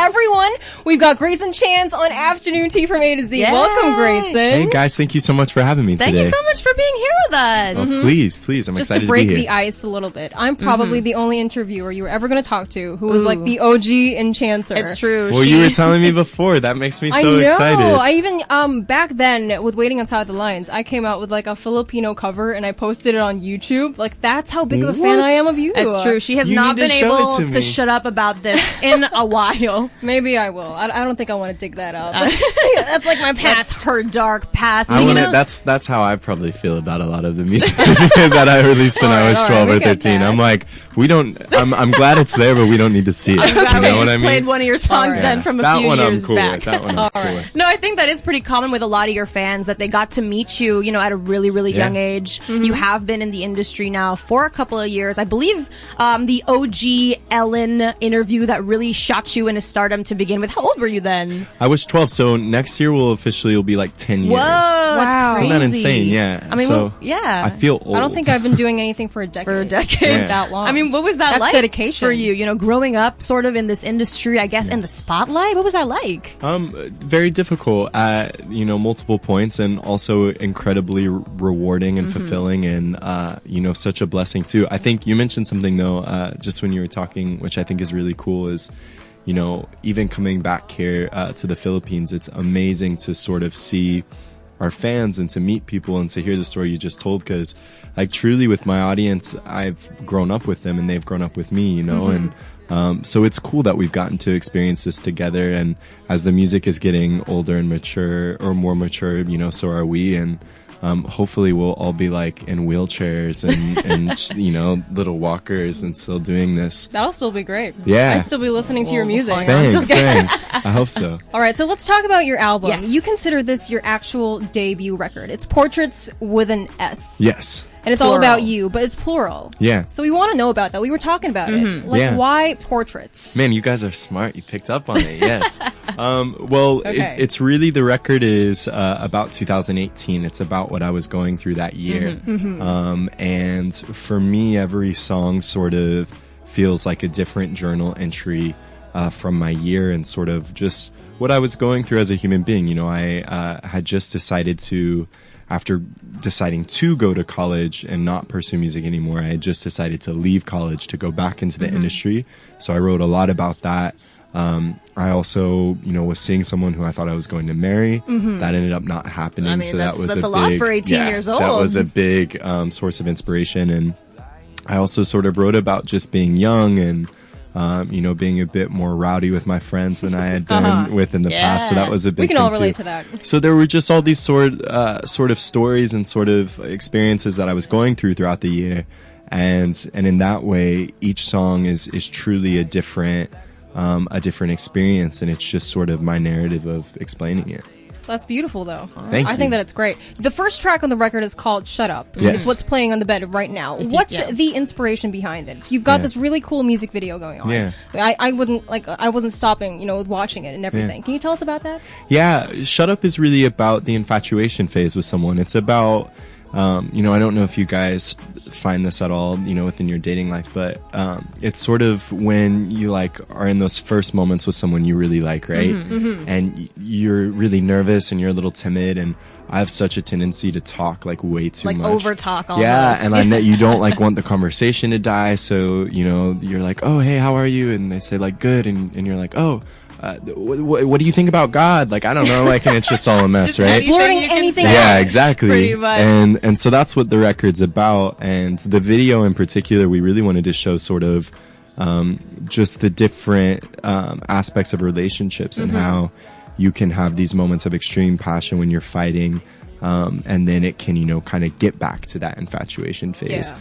Everyone, we've got Greyson Chance on Afternoon Tea from A to Z. Yay. Welcome, Greyson. Hey guys, thank you so much for having me today. Thank you so much for being here with us. Oh, please, I'm Just excited to break to be here. the ice a little bit, I'm probably the only interviewer you were ever going to talk to who was like the OG in Chancer. It's true. Well, you were telling me before. That makes me so I know. excited. I even back then with Waiting Outside the Lines, I came out with like a Filipino cover and I posted it on YouTube. Like that's how big of a fan I am of you. It's true. She has You not need to been show able it to to me. shut up about this in a while. Maybe I will. I don't think I want to dig that up. That's like my past. That's her dark past. I You wanna, know- that's how I probably feel about a lot of the music that I released when I was 12 we or get 13. that. I'm like, I'm glad it's there, but we don't need to see it. I'm glad You know we what just I mean? played one of your songs Alright. then from a that few one years I'm cool back. with. That one I'm cool with. No, I think that is pretty common with a lot of your fans that they got to meet you, at a really, really young age. You have been in the industry now for a couple of years. I believe the OG Ellen interview that really shot you into stardom to begin with. How old were you then? I was 12, so next year will be like 10 years. Whoa, that's Wow. crazy. Isn't that insane? Yeah. I mean, so well, yeah. I feel old. I don't think I've been doing anything for a decade. For a decade. Yeah. That long. I mean, what was that That's like dedication. for you? Growing up sort of in this industry, I guess, in the spotlight. What was that like? Very difficult at multiple points, and also incredibly rewarding and fulfilling, and such a blessing too. I think you mentioned something though, just when you were talking, which I think is really cool, is even coming back here to the Philippines, it's amazing to sort of see our fans and to meet people and to hear the story you just told, because like truly with my audience, I've grown up with them and they've grown up with me, and so it's cool that we've gotten to experience this together. And as the music is getting older and mature, or more mature, so are we. And hopefully we'll all be like in wheelchairs and little walkers and still doing this. That'll still be great. Yeah. I'd still be listening to your music. Thanks. I hope so. All right, so let's talk about your album. Yes. You consider this your actual debut record. It's Portraits with an S. Yes. And it's all Plural. about you, but it's plural. Yeah. So we want to know about that. We were talking about it. Like, Yeah. why portraits? Man, you guys are smart. You picked up on it. Yes. Well, Okay. it's really, the record is about 2018. It's about what I was going through that year. And for me, every song sort of feels like a different journal entry from my year, and sort of just what I was going through as a human being. I had just decided to, after deciding to go to college and not pursue music anymore, I had just decided to leave college to go back into the industry. So I wrote a lot about that. I also, was seeing someone who I thought I was going to marry. That ended up not happening. I mean, so that's that was a lot big, for 18 years old. That was a big source of inspiration. And I also sort of wrote about just being young and, being a bit more rowdy with my friends than I had been with in the past. So that was a big We can thing all relate too. to that. So there were just all these sort of stories and sort of experiences that I was going through throughout the year. And in that way, each song is truly a different experience. And it's just sort of my narrative of explaining it. That's beautiful, though. Thank I you. think that it's great. The first track on the record is called Shut Up. Yes. It's what's playing on the bed right now. What's the inspiration behind it? So you've got Yeah. this really cool music video going on. Yeah. I wasn't stopping, with watching it and everything. Yeah. Can you tell us about that? Yeah, Shut Up is really about the infatuation phase with someone. It's about, I don't know if you guys find this at all, within your dating life, but it's sort of when you are in those first moments with someone you really like, right? And you're really nervous and you're a little timid, and I have such a tendency to talk way too much. Over talk almost. Yeah, and I know you don't want the conversation to die, so you're like, oh, hey, how are you? And they say good, and you're like, oh, what do you think about God? I don't know, and it's just all a mess, Just right? anything Blurting you can anything say. out. Yeah, exactly. Pretty much. And so that's what the record's about. And the video in particular, we really wanted to show sort of just the different aspects of relationships and how you can have these moments of extreme passion when you're fighting, and then it can, kind of get back to that infatuation phase. Yeah.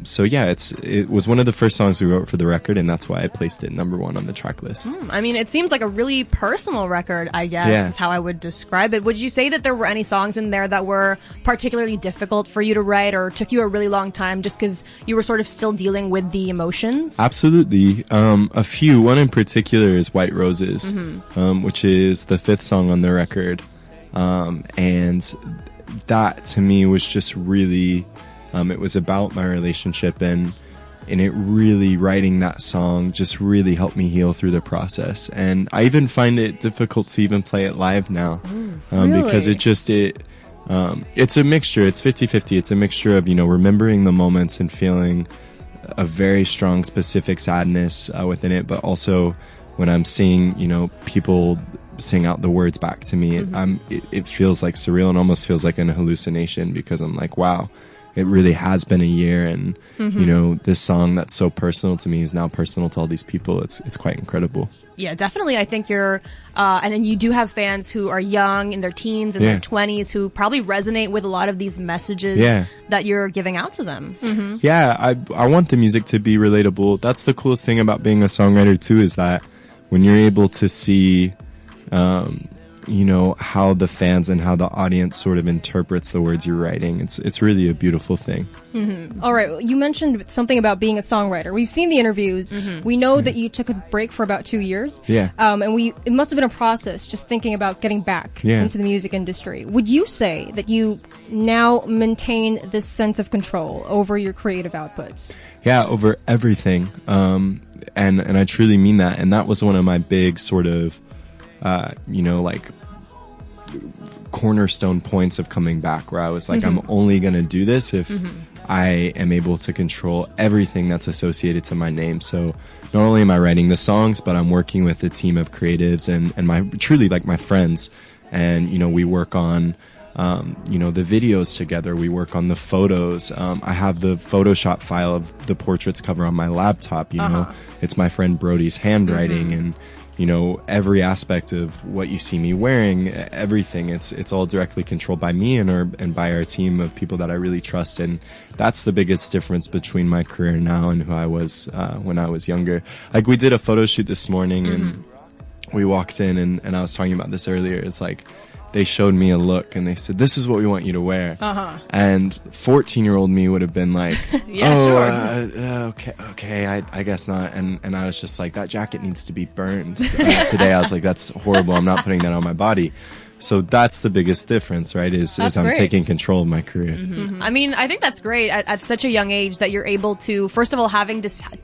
So yeah, it was one of the first songs we wrote for the record, and that's why I placed it #1 on the track list. I mean, it seems like a really personal record, I guess, Yeah. is how I would describe it. Would you say that there were any songs in there that were particularly difficult for you to write or took you a really long time just because you were sort of still dealing with the emotions? Absolutely. A few. One in particular is White Roses, which is the 5th song on the record. And that to me was just really, it was about my relationship, and it really, writing that song just really helped me heal through the process. And I even find it difficult to even play it live now. Really? Because it's a mixture. It's 50-50. It's a mixture of, remembering the moments and feeling a very strong, specific sadness within it, but also when I'm seeing, people sing out the words back to me, it feels like surreal and almost feels like an hallucination, because I'm like, wow, it really has been a year, and this song that's so personal to me is now personal to all these people. It's quite incredible. Yeah, definitely. I think you're, and then you do have fans who are young, in their teens and their 20s, who probably resonate with a lot of these messages that you're giving out to them. Yeah, I want the music to be relatable. That's the coolest thing about being a songwriter too, is that when you're able to see, how the fans and how the audience sort of interprets the words you're writing, it's really a beautiful thing. All right, you mentioned something about being a songwriter. We've seen the interviews. We know that you took a break for about 2 years. Yeah. And it must have been a process just thinking about getting back into the music industry. Would you say that you now maintain this sense of control over your creative outputs? Yeah, over everything. And I truly mean that. And that was one of my big sort of, cornerstone points of coming back, where I was like, I'm only going to do this if I am able to control everything that's associated to my name. So not only am I writing the songs, but I'm working with a team of creatives and my truly like my friends. And, we work on, the videos together. We work on the photos. I have the Photoshop file of the portraits cover on my laptop. It's my friend Brody's handwriting, and every aspect of what you see me wearing, everything, it's all directly controlled by me and by our team of people that I really trust. And that's the biggest difference between my career now and who I was when I was younger. Like, we did a photo shoot this morning, and we walked in, and I was talking about this earlier. It's like, they showed me a look and they said, "This is what we want you to wear." And 14-year-old me would have been like, okay, I guess not. And I was just like, that jacket needs to be burned. Today I was like, that's horrible. I'm not putting that on my body. So that's the biggest difference, right? Is I'm taking control of my career. I mean, I think that's great at such a young age that you're able to, first of all,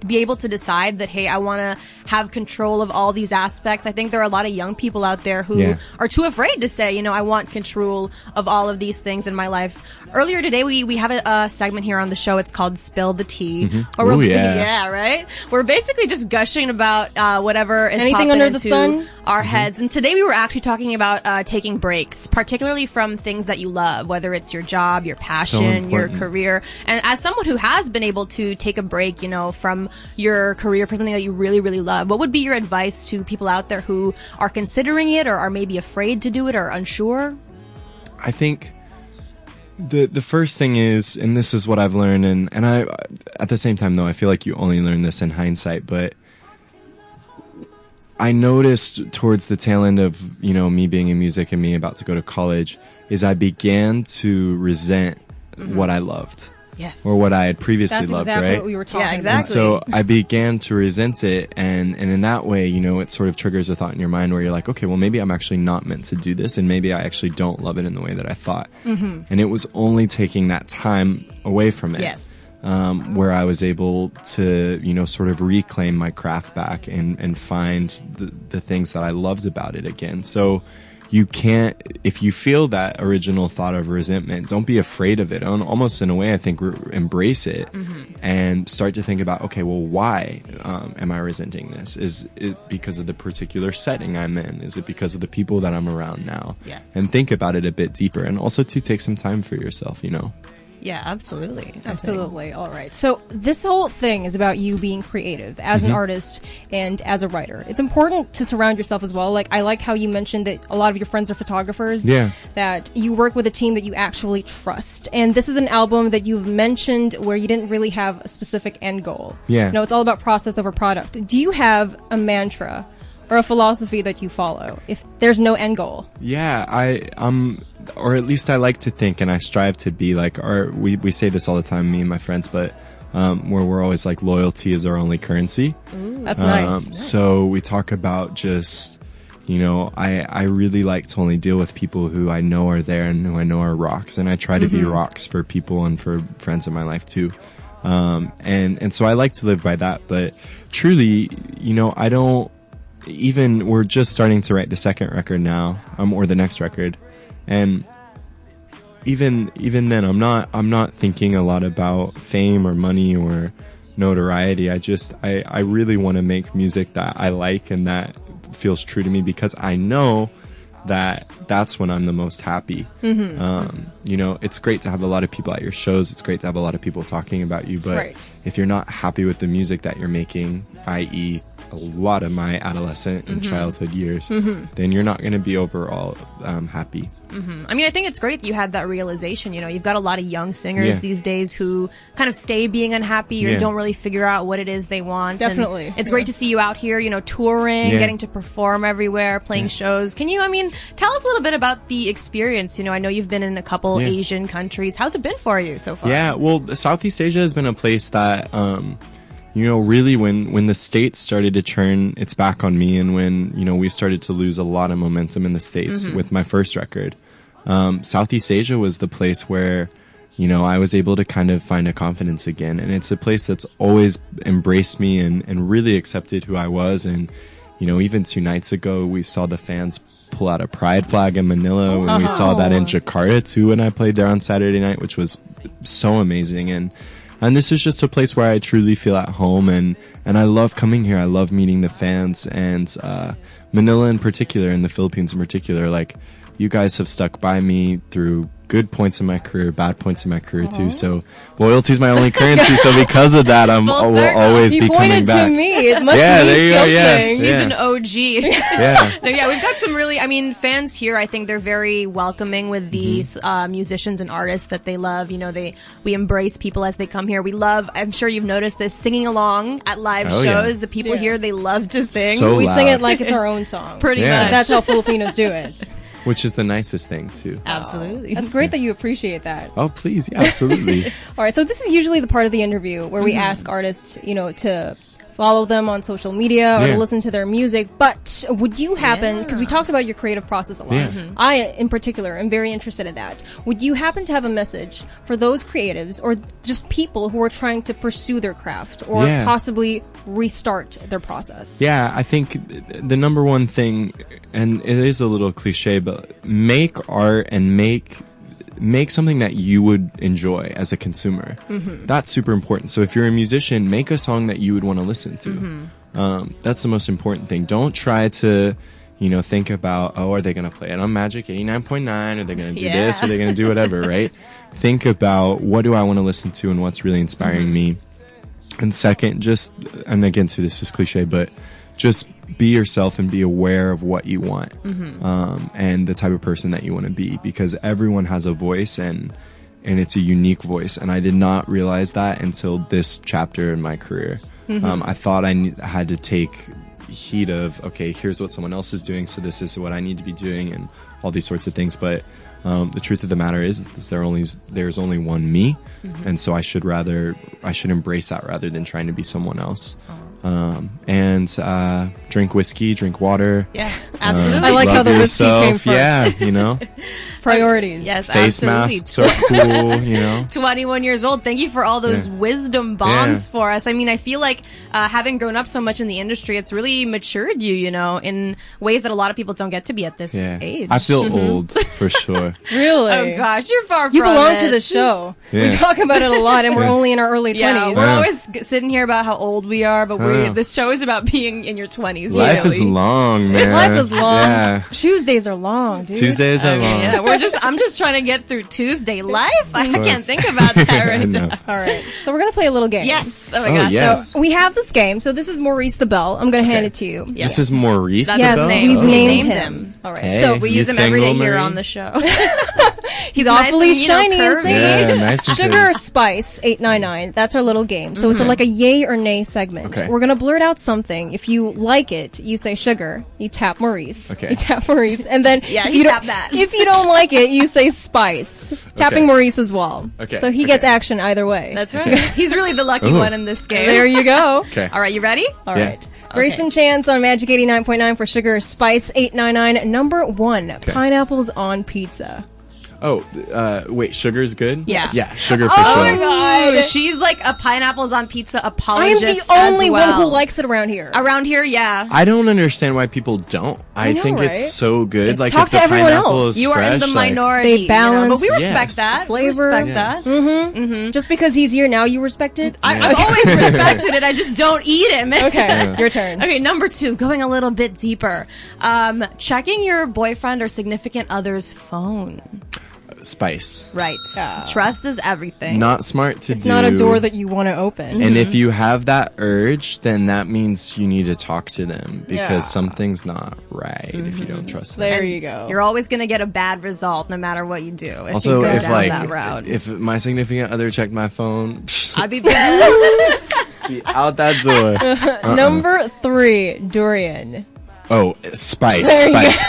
be able to decide that, hey, I want to have control of all these aspects. I think there are a lot of young people out there who are too afraid to say, I want control of all of these things in my life. Earlier today, we have a segment here on the show. It's called Spill the Tea. Yeah, right? We're basically just gushing about whatever is anything popping under into the sun? Our heads. And today we were actually talking about taking breaks, particularly from things that you love, whether it's your job, your passion, your career. And as someone who has been able to take a break, from your career for something that you really, really love, what would be your advice to people out there who are considering it or are maybe afraid to do it or unsure? I think the first thing is, and this is what I've learned, and I, at the same time though, I feel like you only learn this in hindsight, but I noticed towards the tail end of, me being in music and me about to go to college, is I began to resent what I loved. Yes. Or what I had previously loved, exactly right? What we were talking Yeah, exactly. about. And so I began to resent it, and in that way, it sort of triggers a thought in your mind where you're like, okay, well, maybe I'm actually not meant to do this, and maybe I actually don't love it in the way that I thought. And it was only taking that time away from it. Yes. Where I was able to, sort of reclaim my craft back and find the things that I loved about it again. So you can't, if you feel that original thought of resentment, don't be afraid of it. Almost in a way, I think, embrace it and start to think about, okay, well, why am I resenting this? Is it because of the particular setting I'm in? Is it because of the people that I'm around now? Yes. And think about it a bit deeper, and also to take some time for yourself, Yeah, absolutely. Absolutely. All right. So this whole thing is about you being creative as an artist and as a writer. It's important to surround yourself as well. Like, I like how you mentioned that a lot of your friends are photographers. Yeah. That you work with a team that you actually trust. And this is an album that you've mentioned where you didn't really have a specific end goal. Yeah. It's all about process over product. Do you have a mantra or a philosophy that you follow if there's no end goal? Yeah, or at least I like to think, and I strive to be like, we say this all the time, me and my friends, but where we're always like, loyalty is our only currency. Ooh, that's nice. So we talk about just, I really like to only deal with people who I know are there and who I know are rocks, and I try to be rocks for people and for friends in my life too. And so I like to live by that. But truly, you know, I don't even, we're just starting to write the second record now, or the next record. And even then, I'm not thinking a lot about fame or money or notoriety. I really want to make music that I like and that feels true to me, because I know that that's when I'm the most happy. You know, it's great to have a lot of people at your shows. It's great to have a lot of people talking about you. But if you're not happy with the music that you're making, i.e. a lot of my adolescent and childhood years, then you're not going to be overall happy. I mean, I think it's great that you had that realization. You know, you've got a lot of young singers these days who kind of stay being unhappy or don't really figure out what it is they want. Definitely. And it's great to see you out here, you know, touring, getting to perform everywhere, playing shows. Can you, I mean, tell us a little bit about the experience? You know, I know you've been in a couple Asian countries. How's it been for you so far? Yeah, well, Southeast Asia has been a place that, you know, really when the States started to turn its back on me, and when, you know, we started to lose a lot of momentum in the States with my first record, Southeast Asia was the place where, you know, I was able to kind of find a confidence again. And it's a place that's always embraced me and really accepted who I was. And, you know, even 2 nights ago, we saw the fans pull out a pride flag in Manila. And we saw that in Jakarta too when I played there on Saturday night, which was so amazing. And this is just a place where I truly feel at home, and I love coming here. I love meeting the fans, and Manila in particular, and the Philippines in particular. Like, you guys have stuck by me through good points in my career, bad points in my career too. So loyalty is my only currency. So because of that, will always be coming back. You pointed to me. It must there be you go. something. She's an OG. Yeah. No, we've got some really, I mean, fans here, I think they're very welcoming with these musicians and artists that they love. You know, we embrace people as they come here. We love, I'm sure you've noticed this, singing along at live shows. Yeah. The people here, they love to sing. So we loud. sing it like it's our own song. Pretty much. That's how Filipinos do it. Which is the nicest thing too. Absolutely. That's great that you appreciate that. Oh, please. Yeah, absolutely. All right. So this is usually the part of the interview where we ask artists, you know, to follow them on social media or to listen to their music. But would you happen, because we talked about your creative process a lot, I in particular am very interested in that. Would you happen to have a message for those creatives or just people who are trying to pursue their craft or possibly restart their process? Yeah, I think the number one thing, and it is a little cliche, but make art and make something that you would enjoy as a consumer. That's super important. So if you're a musician, make a song that you would want to listen to. That's the most important thing. Don't try to, you know, think about, oh, are they going to play it on Magic 89.9? Are they going to do this? Are they going to do whatever, right? Think about, what do I want to listen to and what's really inspiring me? And second, and again, too, this is cliche, but just be yourself and be aware of what you want, and the type of person that you want to be, because everyone has a voice and it's a unique voice. And I did not realize that until this chapter in my career. I thought I had to take heed of, okay, here's what someone else is doing, so this is what I need to be doing, and all these sorts of things. But the truth of the matter is there's only one me, and so I should embrace that rather than trying to be someone else. And drink whiskey, drink water. Yeah, absolutely. I like how the whiskey came first. Yeah, you know. Priorities. Yes, Face absolutely. masks are cool, you know. 21 years old. Thank you for all those wisdom bombs for us. I mean, I feel like having grown up so much in the industry, it's really matured you, you know, in ways that a lot of people don't get to be at this age. I feel old, for sure. Really? Oh, gosh, you're far from You belong it. to the show. Yeah. We talk about it a lot, and we're only in our early 20s. Yeah, we're always sitting here about how old we are, but this show is about being in your 20s. Life is long, man. Life is long. Yeah. Tuesdays are long, dude. Tuesdays are long. Yeah, I'm just trying to get through Tuesday life. I can't think about that right now. All right. So we're going to play a little game. Yes. Oh my gosh. Yes. So we have this game. So this is Maurice the Bell. I'm going to hand it to you. This is Maurice That's the Yes, Bell? his name. we've We named named him. him. All right. Hey. So We You use him every day single, here Maurice? on the show. he's nice awfully and, shiny and curvy. singing. Yeah, nice and Sugar or spice, 899. That's our little game. So it's like a yay or nay segment. Okay. We're going to blurt out something. If you like it, you say sugar. You tap Maurice. Okay. You tap Maurice. And then Yeah, if he you tapped don't- that. If you don't like it, you say spice. Tapping Maurice as well. Okay. So he gets action either way. That's right. He's really the lucky one in this game. There you go. Okay. All right, you ready? All Yeah. right. Greyson Chance on Magic 89.9 for Sugar or Spice 899. Number 1, pineapples on pizza. Wait, sugar's good? Yes. Yeah, sugar for Oh sure. my God. Ooh, she's like a pineapples on pizza I am apologist the only as well. one who likes it around here. Around here, yeah. I don't understand why people don't. I know, think right? it's so good. Like Talk if the to everyone pineapple else. is You are fresh, in the like- minority. They balance but we respect Yes. that. flavor. We respect Yes. that. Just because he's here now, you respect it? I've always respected it. I just don't eat him. Okay, your turn. Okay, number 2, going a little bit deeper. Checking your boyfriend or significant other's phone. Spice. Right. Trust is everything. Not smart to do. It's not a door that you want to open. And if you have that urge, then that means you need to talk to them because Yeah. something's not right if you don't trust them. There you go. You're always going to get a bad result no matter what you do. If Also, you go if down that route. if my significant other checked my phone, I'd be bad. be out that door. Number 3, durian. Oh, spice. That's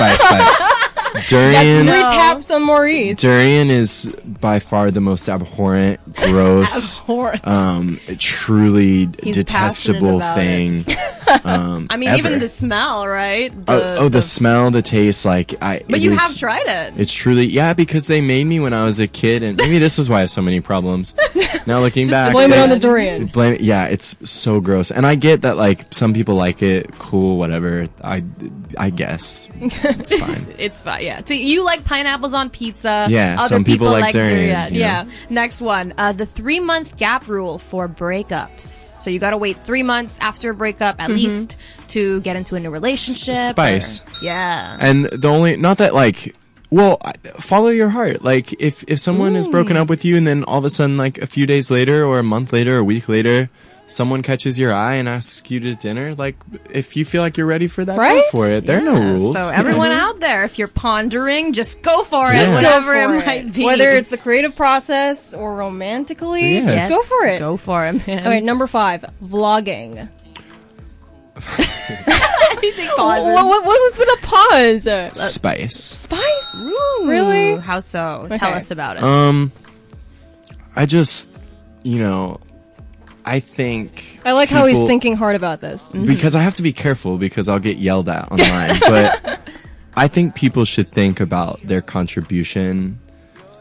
Durian. 3 taps on Maurice. Durian is by far the most abhorrent, gross, truly He's detestable passionate thing. I mean, even ever. the smell, right? The smell, the taste, like But you have tried it. It's truly, because they made me when I was a kid, and maybe this is why I have so many problems. Now looking back, Blame it on the durian. It's so gross, and I get that like some people like it, cool, whatever. I guess it's fine. It's fine, yeah. So you like pineapples on pizza. Yeah, Other some people like durian, durian. you Yeah. know. Next one, the 3-month gap rule for breakups. So you got to wait 3 months after a breakup at least to get into a new relationship. Spice. Yeah. And the only, not that like, well, follow your heart. Like if someone is broken up with you and then all of a sudden like a few days later or a month later or a week later, someone catches your eye and asks you to dinner, like if you feel like you're ready for that, Right? go for it. There are no rules. So everyone out there, if you're pondering, just go for it, Yeah. whatever Go for it might be. Whether it's the creative process or romantically, Yes. just go for it. Go for it, man. Okay, number 5, vlogging. Pauses. What was with a pause? Spice. Spice? Ooh, Really? How so? Tell Okay. us about it. I just, I think I like how he's people- thinking hard about this. because I have to be careful because I'll get yelled at online. But I think people should think about their contribution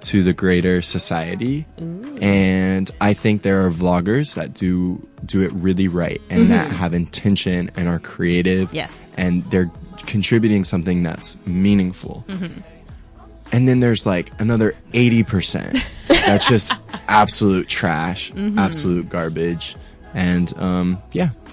to the greater society. And I think there are vloggers that do it really right and that have intention and are creative. Yes. And they're contributing something that's meaningful. And then there's like another 80% that's just absolute trash, absolute garbage. And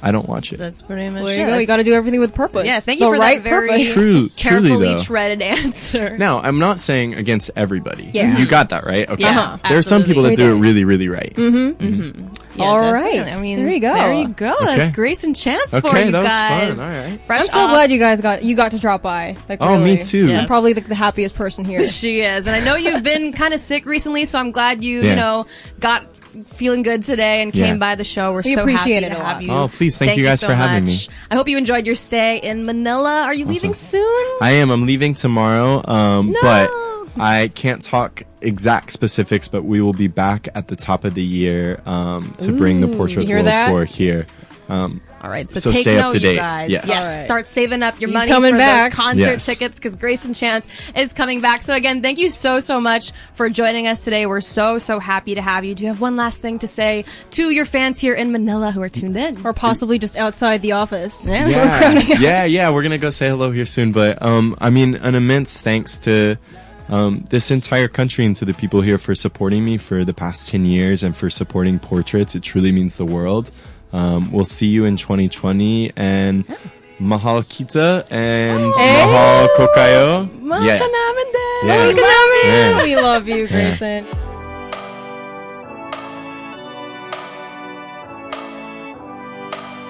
I don't watch it. That's pretty much There it. you go. You got to do everything with purpose. Yeah, thank you The for right that very purpose. Truly carefully though. treaded answer. Now, I'm not saying against everybody. Yeah. You got that, right? Okay. Yeah, There are some people that absolutely. do it really, really right. Yeah, All definitely. right. I mean, There you go. There you go. Okay. That's Greyson Chance for Okay, you that was guys. fun. All right. Fresh I'm so off- glad you guys got to drop by. Like, Oh, really. me too. Yes. I'm probably the happiest person here. She is, and I know you've been kind of sick recently, so I'm glad you Yeah. got feeling good today and Yeah. came by the show. We're We so appreciate happy it to a have lot. you. Oh, please. Thank you guys so for having much. me. I hope you enjoyed your stay in Manila. Are you leaving soon? I am. I'm leaving tomorrow. But I can't talk exact specifics, but we will be back at the top of the year to bring the Portraits hear World that? Tour here. All right, so So take stay note, up to date. you guys. Yes. Yes. All right. Start saving up your He's money coming for back. those concert Yes. tickets because Greyson Chance is coming back. So again, thank you so much for joining us today. We're so happy to have you. Do you have one last thing to say to your fans here in Manila who are tuned in? Or possibly just outside the office. Yeah. We're gonna go say hello here soon. But I mean, an immense thanks to this entire country and to the people here for supporting me for the past 10 years and for supporting Portraits. It truly means the world. We'll see you in 2020 and mahal kita and mahal kokayo. Mahal ka namin din. Yeah. We love you, Grayson.